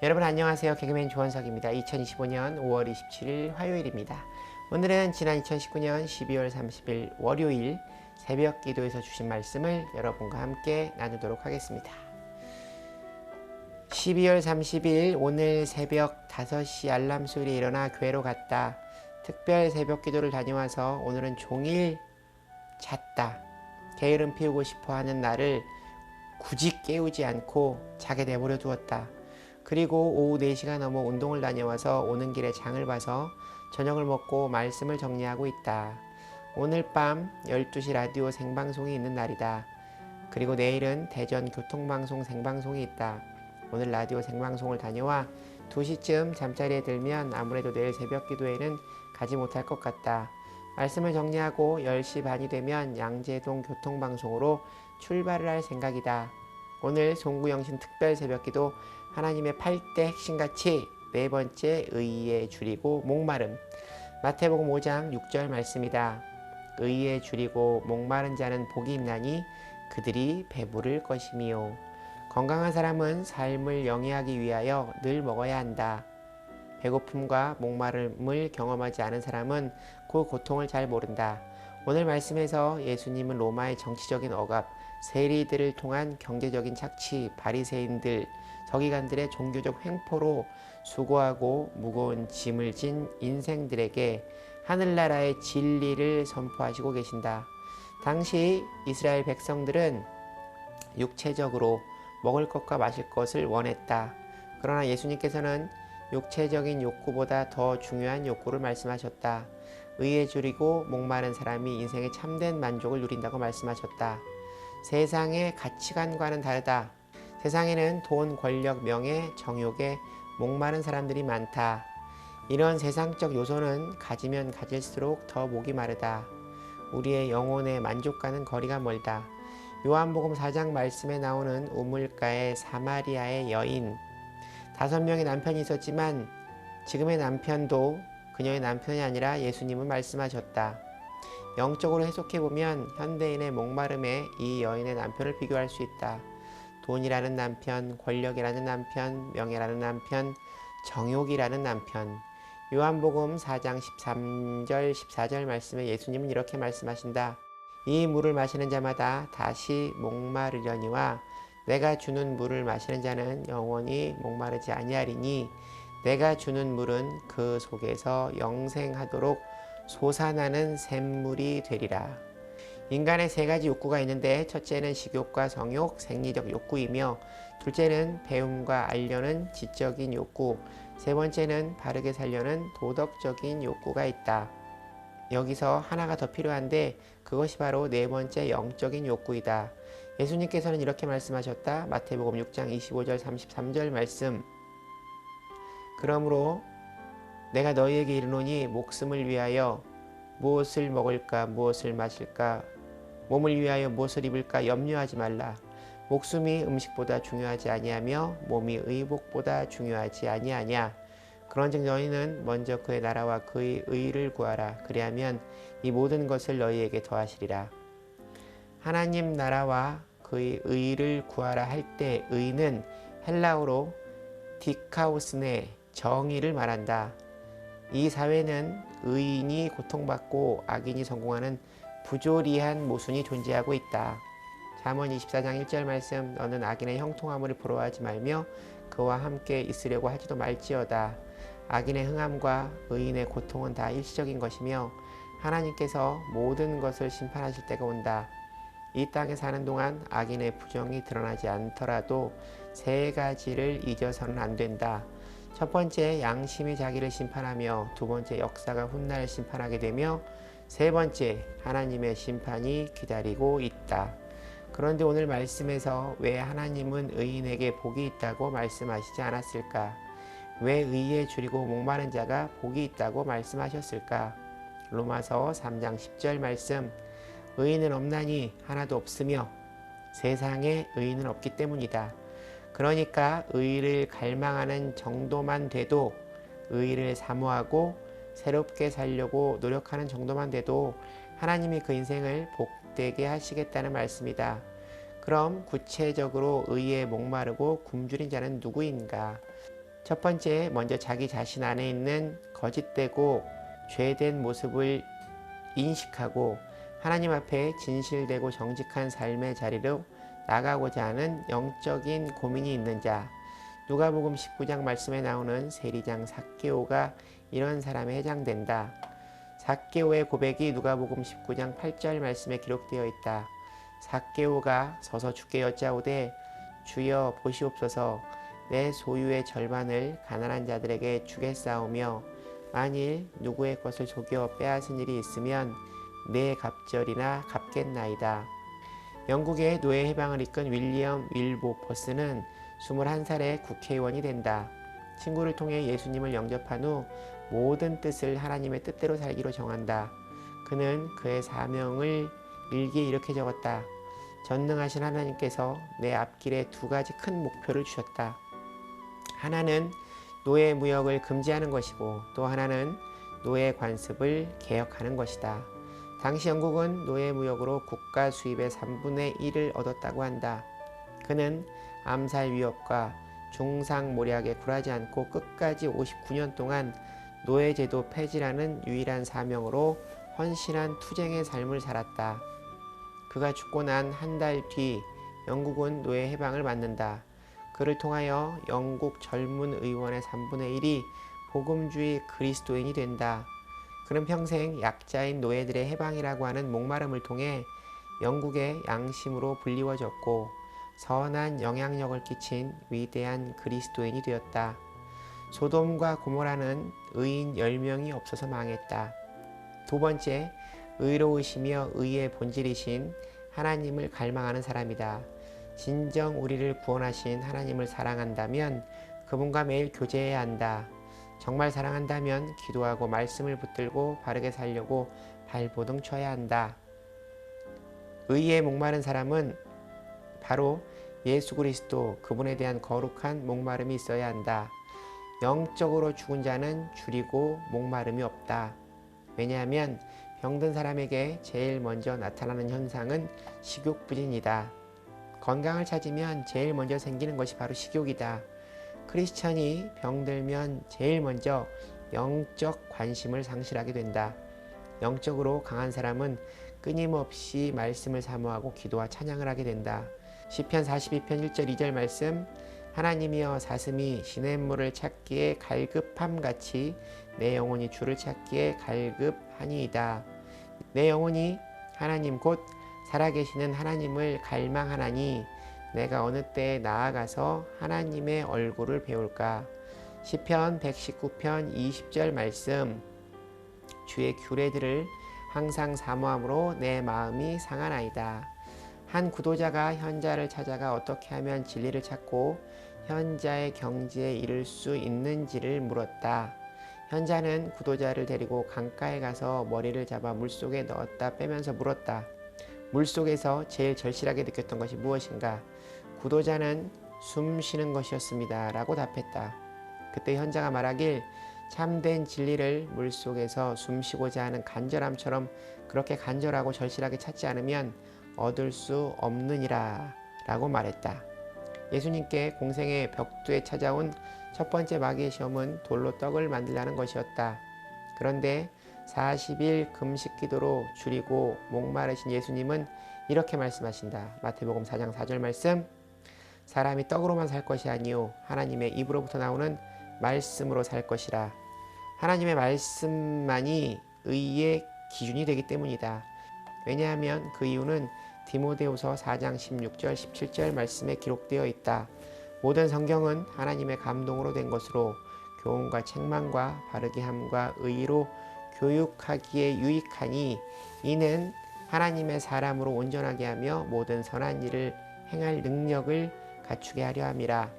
여러분 안녕하세요. 개그맨 조원석입니다. 2025년 5월 27일 화요일입니다. 오늘은 지난 2019년 12월 30일 월요일 새벽 기도에서 주신 말씀을 여러분과 함께 나누도록 하겠습니다. 12월 30일 오늘 새벽 5시 알람 소리에 일어나 교회로 갔다. 특별 새벽 기도를 다녀와서 오늘은 종일 잤다. 게으름 피우고 싶어하는 나를 굳이 깨우지 않고 자게 내버려 두었다. 그리고 오후 4시가 넘어 운동을 다녀와서 오는 길에 장을 봐서 저녁을 먹고 말씀을 정리하고 있다. 오늘 밤 12시 라디오 생방송이 있는 날이다. 그리고 내일은 대전 교통방송 생방송이 있다. 오늘 라디오 생방송을 다녀와 2시쯤 잠자리에 들면 아무래도 내일 새벽 기도에는 가지 못할 것 같다. 말씀을 정리하고 10시 반이 되면 양재동 교통방송으로 출발을 할 생각이다. 오늘 송구영신 특별 새벽기도 하나님의 8대 핵심가치 네 번째 의에 줄이고 목마름. 마태복음 5장 6절 말씀이다. 의에 줄이고 목마른 자는 복이 있나니 그들이 배부를 것이미요. 건강한 사람은 삶을 영위하기 위하여 늘 먹어야 한다. 배고픔과 목마름을 경험하지 않은 사람은 그 고통을 잘 모른다. 오늘 말씀에서 예수님은 로마의 정치적인 억압, 세리들을 통한 경제적인 착취, 바리새인들, 서기관들의 종교적 횡포로 수고하고 무거운 짐을 진 인생들에게 하늘나라의 진리를 선포하시고 계신다. 당시 이스라엘 백성들은 육체적으로 먹을 것과 마실 것을 원했다. 그러나 예수님께서는 육체적인 욕구보다 더 중요한 욕구를 말씀하셨다. 의에 줄이고 목마른 사람이 인생의 참된 만족을 누린다고 말씀하셨다. 세상의 가치관과는 다르다. 세상에는 돈, 권력, 명예, 정욕에 목마른 사람들이 많다. 이런 세상적 요소는 가지면 가질수록 더 목이 마르다. 우리의 영혼의 만족과는 거리가 멀다. 요한복음 4장 말씀에 나오는 우물가의 사마리아의 여인. 5명의 남편이 있었지만 지금의 남편도 그녀의 남편이 아니라 예수님은 말씀하셨다. 영적으로 해석해보면 현대인의 목마름에 이 여인의 남편을 비교할 수 있다. 돈이라는 남편, 권력이라는 남편, 명예라는 남편, 정욕이라는 남편. 요한복음 4장 13절 14절 말씀에 예수님은 이렇게 말씀하신다. 이 물을 마시는 자마다 다시 목마르려니와 내가 주는 물을 마시는 자는 영원히 목마르지 아니하리니 내가 주는 물은 그 속에서 영생하도록 솟아나는 샘물이 되리라. 인간의 3가지 욕구가 있는데 첫째는 식욕과 성욕, 생리적 욕구이며 둘째는 배움과 알려는 지적인 욕구, 세 번째는 바르게 살려는 도덕적인 욕구가 있다. 여기서 하나가 더 필요한데 그것이 바로 네 번째 영적인 욕구이다. 예수님께서는 이렇게 말씀하셨다. 마태복음 6장 25절 33절 말씀. 그러므로 내가 너희에게 이르노니 목숨을 위하여 무엇을 먹을까 무엇을 마실까 몸을 위하여 무엇을 입을까 염려하지 말라. 목숨이 음식보다 중요하지 아니하며 몸이 의복보다 중요하지 아니하냐. 그런즉 너희는 먼저 그의 나라와 그의 의를 구하라. 그리하면 이 모든 것을 너희에게 더하시리라. 하나님 나라와 그의 의를 구하라 할 때 의는 헬라어로 디카오스네 정의를 말한다. 이 사회는 의인이 고통받고 악인이 성공하는 부조리한 모순이 존재하고 있다. 잠언 24장 1절 말씀. 너는 악인의 형통함을 부러워하지 말며 그와 함께 있으려고 하지도 말지어다. 악인의 흥함과 의인의 고통은 다 일시적인 것이며 하나님께서 모든 것을 심판하실 때가 온다. 이 땅에 사는 동안 악인의 부정이 드러나지 않더라도 3가지를 잊어서는 안 된다. 첫 번째, 양심이 자기를 심판하며 두 번째, 역사가 훗날 심판하게 되며 세 번째, 하나님의 심판이 기다리고 있다. 그런데 오늘 말씀에서 왜 하나님은 의인에게 복이 있다고 말씀하시지 않았을까? 왜 의에 줄이고 목마른 자가 복이 있다고 말씀하셨을까? 로마서 3장 10절 말씀. 의인은 없나니 하나도 없으며 세상에 의인은 없기 때문이다. 그러니까 의를 갈망하는 정도만 돼도, 의를 사모하고 새롭게 살려고 노력하는 정도만 돼도 하나님이 그 인생을 복되게 하시겠다는 말씀이다. 그럼 구체적으로 의에 목마르고 굶주린 자는 누구인가? 첫 번째, 먼저 자기 자신 안에 있는 거짓되고 죄된 모습을 인식하고 하나님 앞에 진실되고 정직한 삶의 자리로 나가고자 하는 영적인 고민이 있는 자. 누가복음 19장 말씀에 나오는 세리장 삭개오가 이런 사람에 해당된다. 삭개오의 고백이 누가복음 19장 8절 말씀에 기록되어 있다. 삭개오가 서서 주께 여짜오되 주여 보시옵소서 내 소유의 절반을 가난한 자들에게 주겠사오며 만일 누구의 것을 속여 빼앗은 일이 있으면 내 갑절이나 갚겠나이다. 영국의 노예 해방을 이끈 윌리엄 윌보퍼스는 21살에 국회의원이 된다. 친구를 통해 예수님을 영접한 후 모든 뜻을 하나님의 뜻대로 살기로 정한다. 그는 그의 사명을 일기에 이렇게 적었다. 전능하신 하나님께서 내 앞길에 두 가지 큰 목표를 주셨다. 하나는 노예 무역을 금지하는 것이고 또 하나는 노예 관습을 개혁하는 것이다. 당시 영국은 노예 무역으로 국가 수입의 3분의 1을 얻었다고 한다. 그는 암살 위협과 중상모략에 굴하지 않고 끝까지 59년 동안 노예제도 폐지라는 유일한 사명으로 헌신한 투쟁의 삶을 살았다. 그가 죽고 난 한 달 뒤 영국은 노예 해방을 맞는다. 그를 통하여 영국 젊은 의원의 3분의 1이 복음주의 그리스도인이 된다. 그는 평생 약자인 노예들의 해방이라고 하는 목마름을 통해 영국의 양심으로 불리워졌고 선한 영향력을 끼친 위대한 그리스도인이 되었다. 소돔과 고모라는 의인 10명이 없어서 망했다. 두 번째, 의로우시며 의의 본질이신 하나님을 갈망하는 사람이다. 진정 우리를 구원하신 하나님을 사랑한다면 그분과 매일 교제해야 한다. 정말 사랑한다면 기도하고 말씀을 붙들고 바르게 살려고 발버둥 쳐야 한다. 의에 목마른 사람은 바로 예수 그리스도 그분에 대한 거룩한 목마름이 있어야 한다. 영적으로 죽은 자는 줄이고 목마름이 없다. 왜냐하면 병든 사람에게 제일 먼저 나타나는 현상은 식욕부진이다. 건강을 찾으면 제일 먼저 생기는 것이 바로 식욕이다. 크리스천이 병들면 제일 먼저 영적 관심을 상실하게 된다. 영적으로 강한 사람은 끊임없이 말씀을 사모하고 기도와 찬양을 하게 된다. 시편 42편 1절 2절 말씀, 하나님이여 사슴이 시냇물을 찾기에 갈급함같이 내 영혼이 주를 찾기에 갈급하니이다. 내 영혼이 하나님 곧 살아계시는 하나님을 갈망하나니 내가 어느 때에 나아가서 하나님의 얼굴을 배울까. 시편 119편 20절 말씀, 주의 규례들을 항상 사모함으로 내 마음이 상하나이다. 한 구도자가 현자를 찾아가 어떻게 하면 진리를 찾고 현자의 경지에 이를 수 있는지를 물었다. 현자는 구도자를 데리고 강가에 가서 머리를 잡아 물속에 넣었다 빼면서 물었다. 물속에서 제일 절실하게 느꼈던 것이 무엇인가? 구도자는 숨 쉬는 것이었습니다. 라고 답했다. 그때 현자가 말하길 참된 진리를 물속에서 숨 쉬고자 하는 간절함처럼 그렇게 간절하고 절실하게 찾지 않으면 얻을 수 없느니라 라고 말했다. 예수님께 공생의 벽두에 찾아온 첫 번째 마귀의 시험은 돌로 떡을 만들라는 것이었다. 그런데 40일 금식 기도로 줄이고 목마르신 예수님은 이렇게 말씀하신다. 마태복음 4장 4절 말씀, 사람이 떡으로만 살 것이 아니요 하나님의 입으로부터 나오는 말씀으로 살 것이라. 하나님의 말씀만이 의의 기준이 되기 때문이다. 왜냐하면 그 이유는 디모데후서 4장 16절 17절 말씀에 기록되어 있다. 모든 성경은 하나님의 감동으로 된 것으로 교훈과 책망과 바르게 함과 의로 교육하기에 유익하니 이는 하나님의 사람으로 온전하게 하며 모든 선한 일을 행할 능력을 갖추게 하려 함이라.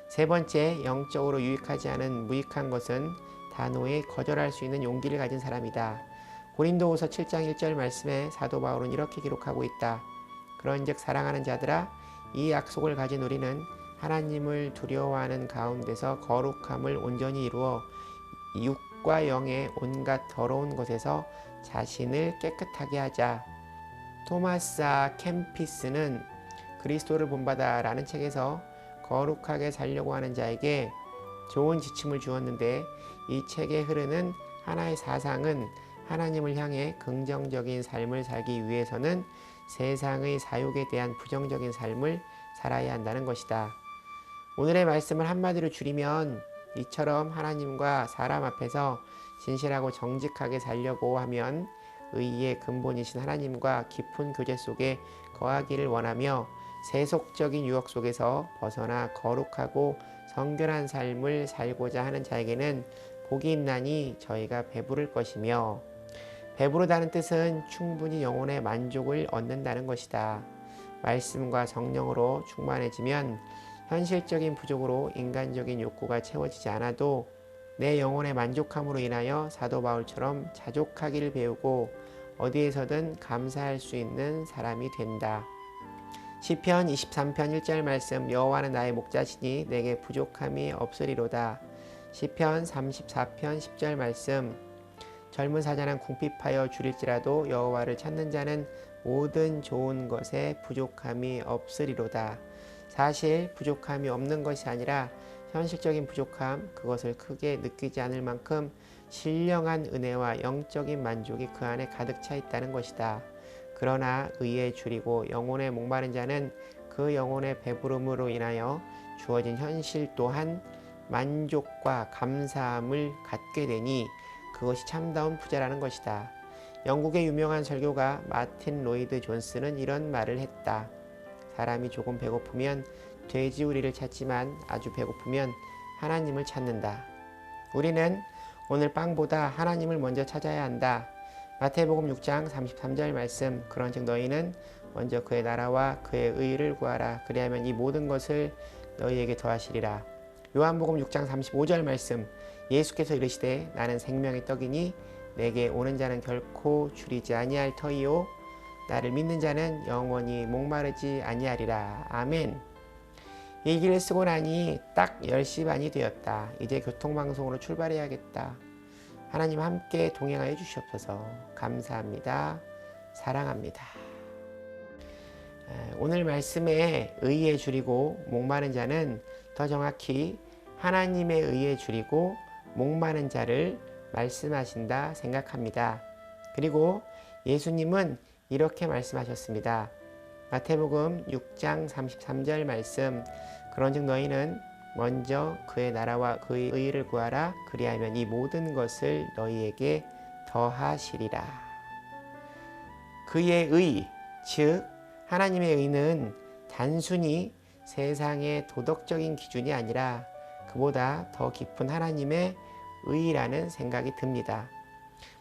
세 번째, 영적으로 유익하지 않은 무익한 것은 단호히 거절할 수 있는 용기를 가진 사람이다. 고린도후서 7장 1절 말씀에 사도 바울은 이렇게 기록하고 있다. 그런즉 사랑하는 자들아, 이 약속을 가진 우리는 하나님을 두려워하는 가운데서 거룩함을 온전히 이루어 육과 영의 온갖 더러운 것에서 자신을 깨끗하게 하자. 토마스 캠피스는 그리스도를 본받아 라는 책에서 거룩하게 살려고 하는 자에게 좋은 지침을 주었는데 이 책에 흐르는 하나의 사상은 하나님을 향해 긍정적인 삶을 살기 위해서는 세상의 사욕에 대한 부정적인 삶을 살아야 한다는 것이다. 오늘의 말씀을 한마디로 줄이면 이처럼 하나님과 사람 앞에서 진실하고 정직하게 살려고 하면 의의 근본이신 하나님과 깊은 교제 속에 거하기를 원하며 세속적인 유혹 속에서 벗어나 거룩하고 성결한 삶을 살고자 하는 자에게는 복이 있나니 저희가 배부를 것이며, 배부르다는 뜻은 충분히 영혼의 만족을 얻는다는 것이다. 말씀과 성령으로 충만해지면 현실적인 부족으로 인간적인 욕구가 채워지지 않아도 내 영혼의 만족함으로 인하여 사도 바울처럼 자족하기를 배우고 어디에서든 감사할 수 있는 사람이 된다. 시편 23편 1절 말씀, 여호와는 나의 목자시니 내게 부족함이 없으리로다. 시편 34편 10절 말씀, 젊은 사자는 궁핍하여 줄일지라도 여호와를 찾는 자는 모든 좋은 것에 부족함이 없으리로다. 사실 부족함이 없는 것이 아니라 현실적인 부족함, 그것을 크게 느끼지 않을 만큼 신령한 은혜와 영적인 만족이 그 안에 가득 차 있다는 것이다. 그러나 의에 줄이고 영혼에 목마른 자는 그 영혼의 배부름으로 인하여 주어진 현실 또한 만족과 감사함을 갖게 되니 그것이 참다운 부자라는 것이다. 영국의 유명한 설교가 마틴 로이드 존스는 이런 말을 했다. 사람이 조금 배고프면 돼지우리를 찾지만 아주 배고프면 하나님을 찾는다. 우리는 오늘 빵보다 하나님을 먼저 찾아야 한다. 마태복음 6장 33절 말씀, 그런즉 너희는 먼저 그의 나라와 그의 의를 구하라. 그리하면 이 모든 것을 너희에게 더하시리라. 요한복음 6장 35절 말씀, 예수께서 이르시되 나는 생명의 떡이니 내게 오는 자는 결코 줄이지 아니할 터이요 나를 믿는 자는 영원히 목마르지 아니하리라. 아멘. 이 길을 쓰고 나니 딱 10시 반이 되었다. 이제 교통방송으로 출발해야겠다. 하나님 함께 동행하여 주시옵소서. 감사합니다. 사랑합니다. 오늘 말씀에 의에 줄이고 목마른 자는 더 정확히 하나님의 의에 줄이고 목마른 자를 말씀하신다 생각합니다. 그리고 예수님은 이렇게 말씀하셨습니다. 마태복음 6장 33절 말씀, 그런즉 너희는 먼저 그의 나라와 그의 의를 구하라. 그리하면 이 모든 것을 너희에게 더하시리라. 그의 의, 즉 하나님의 의는 단순히 세상의 도덕적인 기준이 아니라 그보다 더 깊은 하나님의 의라는 생각이 듭니다.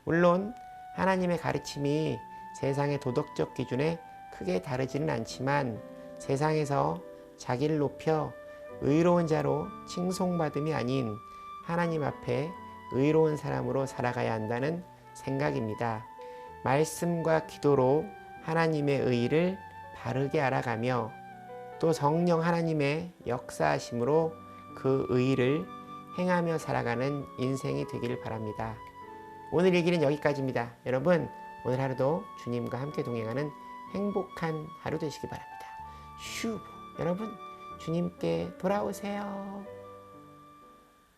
물론 하나님의 가르침이 세상의 도덕적 기준에 크게 다르지는 않지만 세상에서 자기를 높여 의로운 자로 칭송받음이 아닌 하나님 앞에 의로운 사람으로 살아가야 한다는 생각입니다. 말씀과 기도로 하나님의 의를 바르게 알아가며 또 성령 하나님의 역사하심으로 그 의를 행하며 살아가는 인생이 되기를 바랍니다. 오늘 얘기는 여기까지입니다. 여러분, 오늘 하루도 주님과 함께 동행하는 행복한 하루 되시기 바랍니다. 슈, 여러분, 주님께 돌아오세요.